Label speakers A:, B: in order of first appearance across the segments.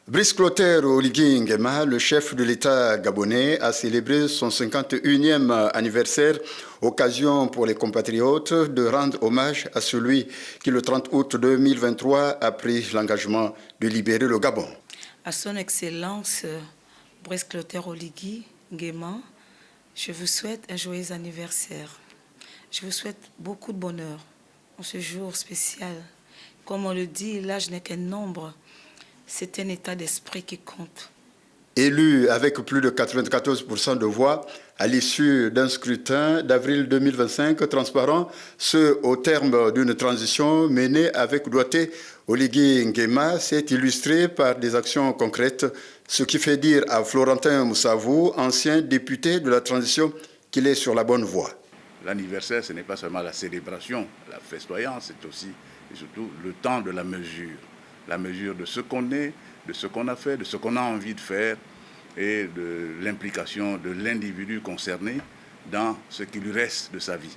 A: Brice Clotaire Oligui Nguema, le chef de l'État gabonais, a célébré son 51e anniversaire, occasion pour les compatriotes de rendre hommage à celui qui, le 30 août 2023, a pris l'engagement de libérer le Gabon.
B: À son Excellence Brice Clotaire Oligui Nguema, je vous souhaite un joyeux anniversaire. Je vous souhaite beaucoup de bonheur en ce jour spécial. Comme on le dit, l'âge n'est qu'un nombre. C'est un état d'esprit qui compte.
A: Élu avec plus de 94% de voix à l'issue d'un scrutin d'avril 2025 transparent, ce au terme d'une transition menée avec doigté, Oligui Nguema s'est illustré par des actions concrètes, ce qui fait dire à Florentin Moussavou, ancien député de la transition, qu'il est sur la bonne voie.
C: L'anniversaire, ce n'est pas seulement la célébration, la festoyance, c'est aussi et surtout le temps de la mesure. La mesure de ce qu'on est, de ce qu'on a fait, de ce qu'on a envie de faire et de l'implication de l'individu concerné dans ce qui lui reste de sa vie.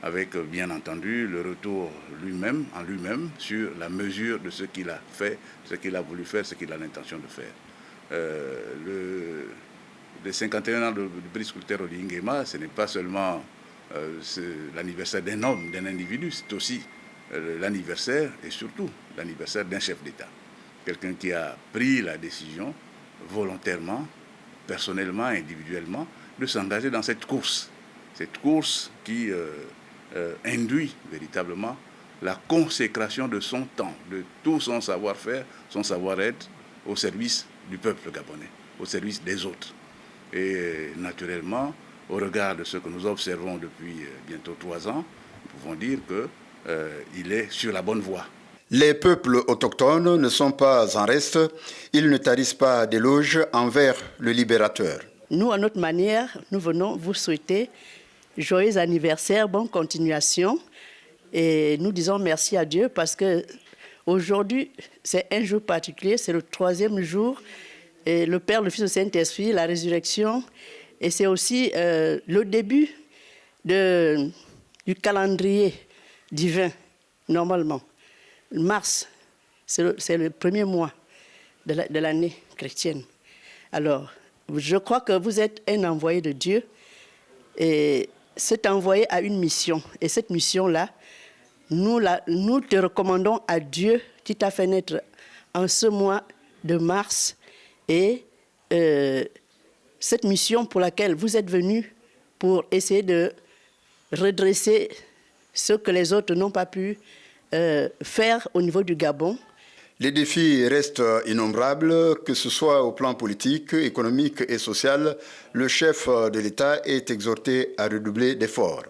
C: Avec bien entendu le retour lui-même, en lui-même, sur la mesure de ce qu'il a fait, ce qu'il a voulu faire, ce qu'il a l'intention de faire. Les 51 ans de Brice Clotaire Oligui Nguema, ce n'est pas seulement l'anniversaire d'un homme, d'un individu, c'est aussi l'anniversaire et surtout l'anniversaire d'un chef d'État. Quelqu'un qui a pris la décision volontairement, personnellement, individuellement, de s'engager dans cette course. Cette course qui induit véritablement la consécration de son temps, de tout son savoir-faire, son savoir-être au service du peuple gabonais, au service des autres. Et naturellement, au regard de ce que nous observons depuis bientôt 3 ans, nous pouvons dire qu'il est sur la bonne voie.
A: Les peuples autochtones ne sont pas en reste, ils ne tarissent pas d'éloges envers le libérateur.
D: Nous, à notre manière, nous venons vous souhaiter joyeux anniversaire, bonne continuation. Et nous disons merci à Dieu parce que aujourd'hui, c'est un jour particulier, c'est le 3e jour. Et le Père, le Fils, le Saint-Esprit, la résurrection. Et c'est aussi le début du calendrier divin, normalement. Mars, c'est le premier mois de l'année chrétienne. Alors, je crois que vous êtes un envoyé de Dieu et cet envoyé a une mission. Et cette mission-là, nous te recommandons à Dieu qui t'a fait naître en ce mois de mars et cette mission pour laquelle vous êtes venus pour essayer de redresser ce que les autres n'ont pas pu faire au niveau du Gabon.
A: Les défis restent innombrables, que ce soit au plan politique, économique et social. Le chef de l'État est exhorté à redoubler d'efforts.